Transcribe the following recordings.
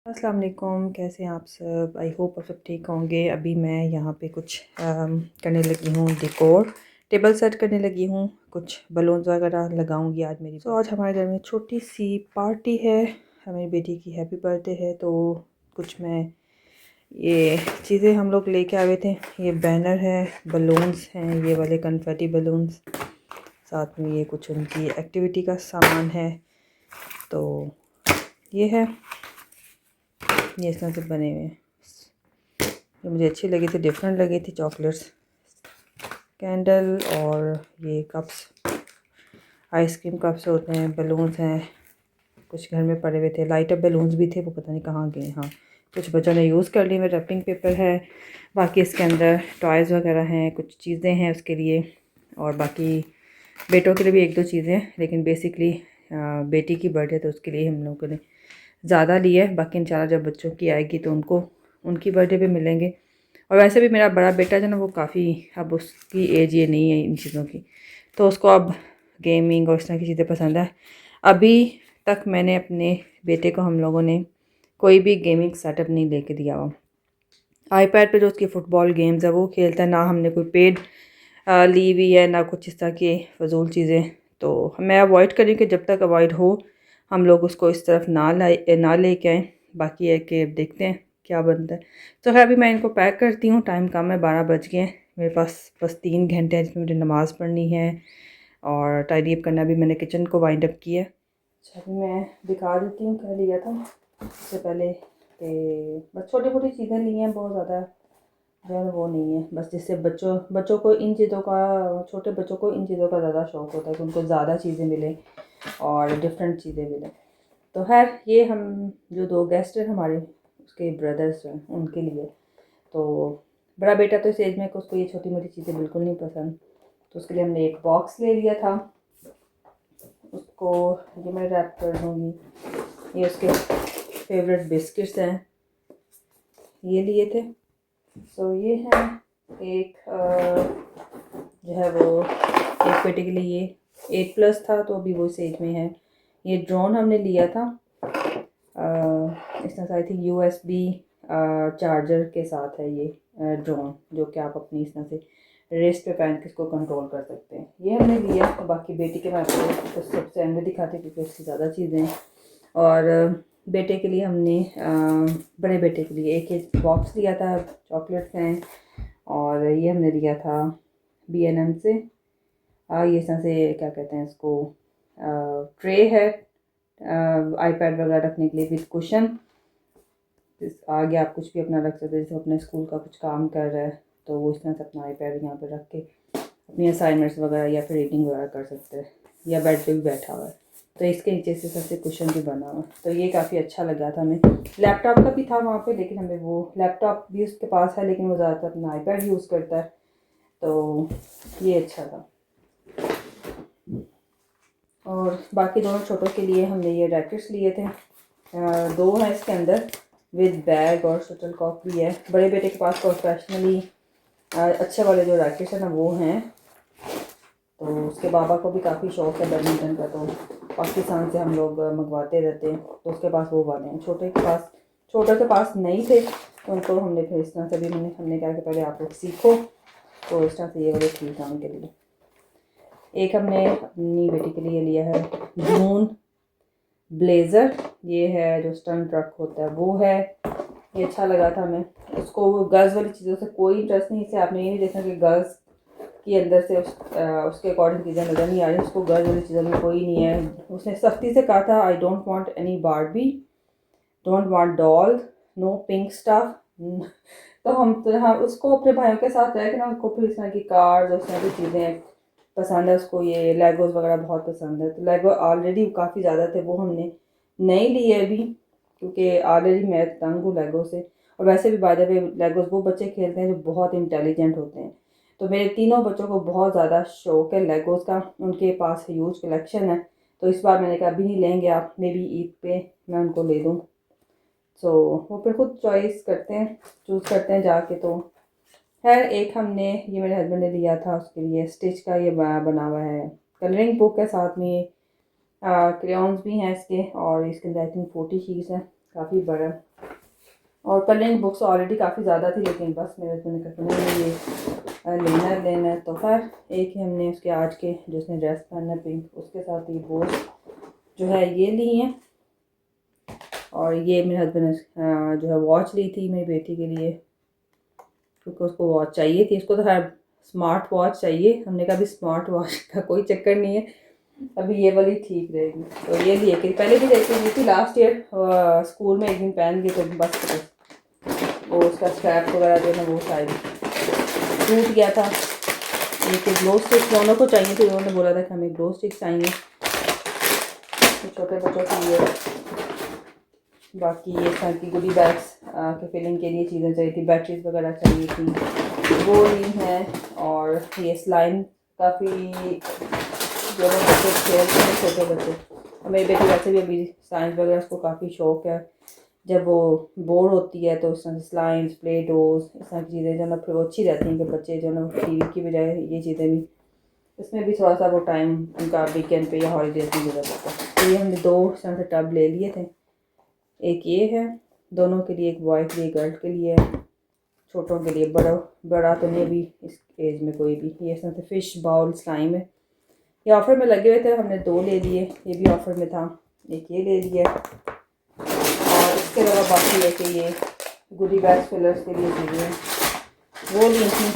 अस्सलाम वालेकुम, कैसे हैं आप सब। आई होप आप सब ठीक होंगे। अभी मैं यहाँ पे कुछ करने लगी हूँ, डेकोर टेबल सेट करने लगी हूँ। कुछ बलून्स वगैरह लगाऊंगी आज मेरी। आज हमारे घर में छोटी सी पार्टी है, हमारी बेटी की हैप्पी बर्थडे है। तो कुछ मैं ये चीज़ें हम लोग लेके आए थे। ये बैनर है, बलून्स हैं, ये वाले कन्फेटी बलून्स, साथ में ये कुछ उनकी एक्टिविटी का सामान है। तो ये है, ये इस तरह से बने हुए हैं। ये मुझे अच्छी लगी थी, डिफरेंट लगी थी। चॉकलेट्स, कैंडल और ये कप्स, आइसक्रीम कप्स होते हैं, बलून्स हैं, कुछ घर में पड़े हुए थे। लाइटर बलून्स भी थे, वो पता नहीं कहाँ गए। हाँ, कुछ बच्चों ने यूज़ कर ली में। रैपिंग पेपर है, बाकी इसके अंदर टॉयज़ वगैरह हैं, कुछ चीज़ें हैं उसके लिए, और बाकी बेटों के लिए भी एक दो चीज़ें। लेकिन बेसिकली बेटी की बर्थडे तो उसके लिए हम लोगों ने ज़्यादा लिया है। बाकी इंशाल्लाह जब बच्चों की आएगी तो उनको उनकी बर्थडे पे मिलेंगे। और वैसे भी मेरा बड़ा बेटा जो ना, वो काफ़ी, अब उसकी एज ये नहीं है इन चीज़ों की, तो उसको अब गेमिंग और इस तरह की चीज़ें पसंद है। अभी तक मैंने अपने बेटे को, हम लोगों ने कोई भी गेमिंग सेटअप नहीं लेके दिया हुआ। आईपैड पे जो उसकी फ़ुटबॉल गेम्स है वो खेलता है। ना हमने कोई पेड ली हुई है, ना कुछ इस तरह की फ़जूल चीज़ें। तो मैं अवॉइड करी कि जब तक अवॉइड हो हम लोग उसको इस तरफ ना लेके आएँ। बाकी है कि देखते हैं क्या बनता है। तो खैर अभी मैं इनको पैक करती हूँ। टाइम कम है, 12 बज गए हैं। मेरे पास बस 3 घंटे हैं जिसमें मुझे नमाज़ पढ़नी है और टाइडी अप करना। भी मैंने किचन को वाइंड अप किया। अच्छा, अभी मैं दिखा देती हूँ क्या लिया था इससे पहले। कि बस छोटी मोटी चीज़ें ली हैं, बहुत ज़्यादा जो है वो नहीं है। बस जिससे बच्चों को इन चीज़ों का, छोटे बच्चों को इन चीज़ों का ज़्यादा शौक़ होता है कि उनको ज़्यादा चीज़ें मिलें और डिफरेंट चीज़ें मिलें। तो खैर ये हम जो 2 गेस्ट हैं हमारे, उसके ब्रदर्स हैं, उनके लिए। तो बड़ा बेटा तो इस एज में कि उसको ये छोटी मोटी चीज़ें बिल्कुल नहीं पसंद, तो उसके लिए हमने एक बॉक्स ले लिया था। उसको ये मैं रैप कर दूँगी। ये उसके फेवरेट बिस्किट्स हैं, ये लिए थे। सो ये है एक जो है वो एक बेटे के लिए, ये 8+ था तो अभी वो इस एज में है। ये ड्रोन हमने लिया था, इस तरह से आई थिंक USB चार्जर के साथ है ये ड्रोन, जो कि आप अपनी इस तरह से रिस्ट पे पहन के इसको कंट्रोल कर सकते हैं। ये हमने लिया। तो बाकी बेटी के मैं आपको तो सबसे एंड में दिखाती हूँ क्योंकि उसकी ज़्यादा चीज़ें हैं। और बेटे के लिए हमने बड़े बेटे के लिए एक बॉक्स लिया था, चॉकलेट्स हैं। और ये हमने लिया था B&M से। ये इस तरह से क्या कहते हैं इसको, ट्रे है आईपैड वगैरह रखने के लिए विद कुशन। आगे आप कुछ भी अपना रख सकते हैं, जैसे अपने स्कूल का कुछ काम कर रहा है तो वो इस तरह से अपना आईपैड यहाँ पे रख के अपनी असाइनमेंट्स वगैरह या फिर रीडिंग वगैरह कर सकते हैं, या बेड पे भी बैठा हुआ है। तो इसके नीचे से सबसे कुशन भी बना हुआ है, तो ये काफ़ी अच्छा लगा था हमें। लैपटॉप का भी था वहाँ पे, लेकिन हमें वो लैपटॉप भी उसके पास है, लेकिन वो ज़्यादातर अपना आईपैड यूज़ करता है, तो ये अच्छा था। और बाकी दोनों छोटों के लिए हमने ये रैकेट्स लिए थे, 2 हैं इसके अंदर विद बैग, और शटलकॉक भी है। बड़े बेटे के पास प्रोफेशनली अच्छे वाले जो रैकेट्स हैं ना वो हैं। तो उसके बाबा को भी काफ़ी शौक़ है बैडमिंटन का, तो पाकिस्तान से हम लोग मंगवाते रहते हैं, तो उसके पास वो वाले हैं। छोटे के पास नहीं थे, तो उनको हमने फिर इस तरह से भी हमने कहा कि पहले आप लोग सीखो, तो इस तरह से ये वाले ठीक है उनके लिए। एक हमने अपनी बेटी के लिए लिया है जून ब्लेज़र, ये है जो स्टन ट्रक होता है वो है। ये अच्छा लगा था हमें। उसको गर्ल्स वाली चीज़ों से कोई इंटरेस्ट नहीं। इसे आपने ये नहीं देखा कि गर्ल्स की अंदर से उसके अकॉर्डिंग चीज़ें नज़र नहीं आ रही। उसको गर्ल्स वाली चीज़ों में कोई नहीं है। उसने सख्ती से कहा था, I don't want any Barbie, don't want doll, no pink stuff. तो हम उसको अपने भाइयों के साथ रह के ना, उसको फिर इस तरह की कार्स और इस तरह की चीज़ें पसंद है। उसको ये लेगोज वगैरह बहुत पसंद है। तो लेगो ऑलरेडी काफ़ी ज़्यादा थे, वो हमने नहीं लिए अभी, क्योंकि ऑलरेडी मैं तंग हूँ लेगो से। और वैसे भी बाय द वे लेगोज वो बच्चे खेलते हैं जो बहुत इंटेलिजेंट होते हैं। तो मेरे तीनों बच्चों को बहुत ज़्यादा शौक़ है लेगोज का, उनके पास ह्यूज कलेक्शन है। तो इस बार मैंने कहा अभी नहीं लेंगे आप, मे बी ईद पे मैं उनको ले दूँ। सो वो फिर खुद चॉइस करते हैं, चूज़ करते हैं जाके। तो खैर एक हमने, ये मेरे हस्बैंड ने लिया था उसके लिए, स्टिच का ये बना हुआ है, कलरिंग बुक है, साथ में क्रेयॉन्स भी हैं इसके, और इसके अंदर आई थिंक 40 शीट्स हैं, काफ़ी बड़ा। और कलरिंग बुक्स ऑलरेडी काफ़ी ज़्यादा थी, लेकिन बस मेरे हस्बैंड ने कहा नहीं ये लेना है। तो खैर एक ही हमने उसके आज के जो उसने ड्रेस पहनना पिंक, उसके साथ ये बोस जो है ये ली हैं। और ये मेरे हस्बैंड ने जो है वॉच ली थी मेरी बेटी के लिए, क्योंकि उसको वॉच चाहिए थी। उसको तो खैर स्मार्ट वॉच चाहिए। हमने कहा अभी स्मार्ट वॉच का कोई चक्कर नहीं है, अभी ये वाली ठीक रहेगी। तो ये लिए कि पहले भी देखी दी थी लास्ट ईयर स्कूल में, एक दिन पहन गई तो बस वो उसका स्ट्रैप वगैरह जो है वो शायद टूट गया था। एक ग्लो स्टिक दोनों को चाहिए थे, उन्होंने बोला था कि हमें ग्लो स्टिक चाहिए तो छोटे बच्चों के लिए। बाकी ये सारी गुडी बैग्स के फिलिंग के लिए चीज़ें चाहिए थी, बैटरीज वगैरह चाहिए थी, वो ली हैं। और ये स्लाइम काफ़ी जो है बच्चे खेलते हैं, छोटे बच्चे। और मेरी बेटी वैसे भी अभी साइंस वगैरह उसको काफ़ी शौक है, जब वो बोर होती है तो इस तरह स्लाइम्स, प्ले डोज, इस तरह की चीज़ें जो ना फिर वो अच्छी रहती हैं कि बच्चे जो ना टीवी की बजाय ये चीज़ें भी, इसमें भी थोड़ा सा वो टाइम उनका वीकेंड पे या हॉलीडेज की ज़रूरत होता है। तो ये हमने 2 इस तरह से टब ले लिए थे, एक ये है दोनों के लिए, एक बॉय के लिए, गर्ल के लिए, छोटों के लिए। बड़ा तो नहीं अभी इस एज में कोई भी। ये इस तरह से फ़िश बाउल स्लाइम है, ये ऑफ़र में लगे हुए थे, हमने 2 ले लिए, ये भी ऑफ़र में था, एक ये ले लिया। और इसके अलावा बाकी है कि ये गुडी बैग फिलर्स के लिए चीज़ें वो ली थी।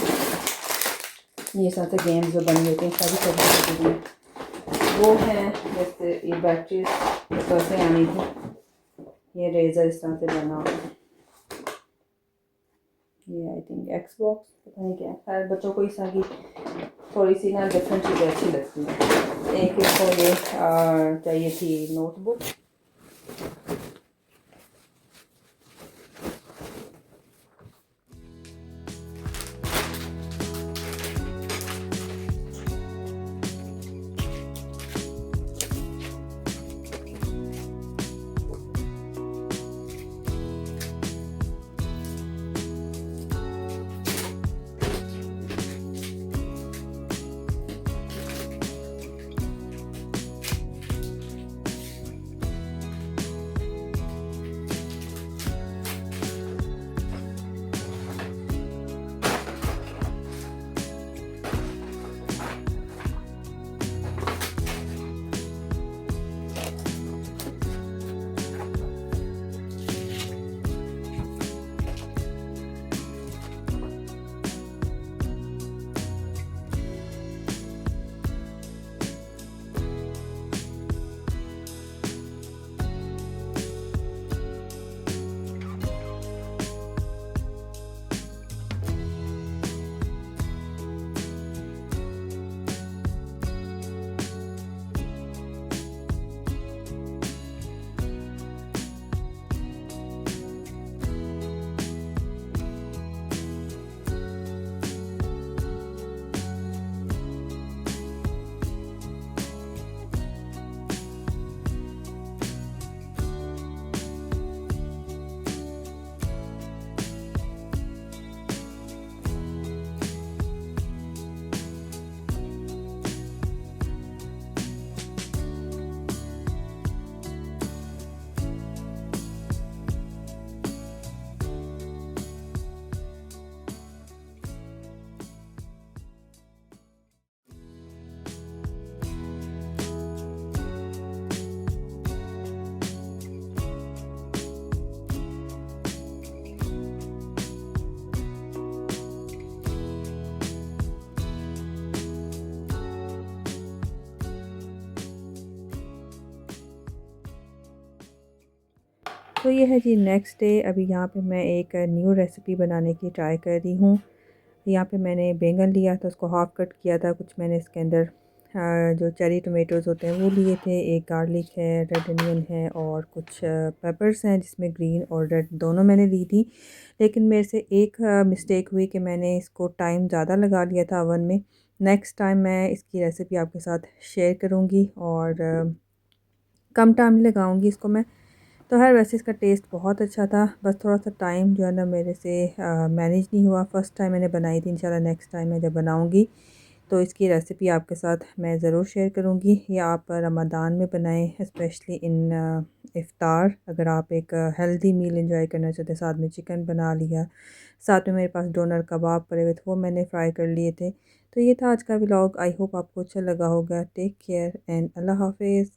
ये साथ गेम्स जो बनी होती हैं सारी छोटी चीज़ें वो हैं। जैसे ये बैटरीज कैसे आनी थी, ये रेज़र इस तरह से बना हुआ है, ये आई थिंक एक्सबॉक्स पता नहीं क्या है। खैर बच्चों को इस तरह की थोड़ी सी ना डिफरेंट चीज़ें अच्छी लगती हैं। एक इसको ये चाहिए थी नोटबुक, तो ये है जी नेक्स्ट डे। अभी यहाँ पे मैं एक न्यू रेसिपी बनाने की ट्राई कर रही हूँ। यहाँ पे मैंने बैंगन लिया था, उसको हाफ़ कट किया था। कुछ मैंने इसके अंदर जो चेरी टोमेटोज़ होते हैं वो लिए थे, एक गार्लिक है, रेड अनियन है और कुछ पेपर्स हैं जिसमें ग्रीन और रेड दोनों मैंने ली थी। लेकिन मेरे से एक मिस्टेक हुई कि मैंने इसको टाइम ज़्यादा लगा लिया था ओवन में। नेक्स्ट टाइम मैं इसकी रेसिपी आपके साथ शेयर करूँगी और कम टाइम लगाऊँगी इसको मैं। तो खैर वैसे इसका टेस्ट बहुत अच्छा था, बस थोड़ा सा टाइम जो है ना मेरे से मैनेज नहीं हुआ। फ़र्स्ट टाइम मैंने बनाई थी, इंशाल्लाह नेक्स्ट टाइम मैं जब बनाऊँगी तो इसकी रेसिपी आपके साथ मैं ज़रूर शेयर करूँगी। ये आप रमज़ान में बनाएं, स्पेशली इन इफ़्तार। अगर आप एक हेल्दी मील एंजॉय करना चाहते हैं, साथ में चिकन बना लिया, साथ में मेरे पास डोनर कबाब पड़े हुए थे, वो मैंने फ्राई कर लिए थे। तो ये था आज का व्लॉग। आई होप आपको अच्छा लगा होगा। टेक केयर एंड अल्लाह हाफिज़।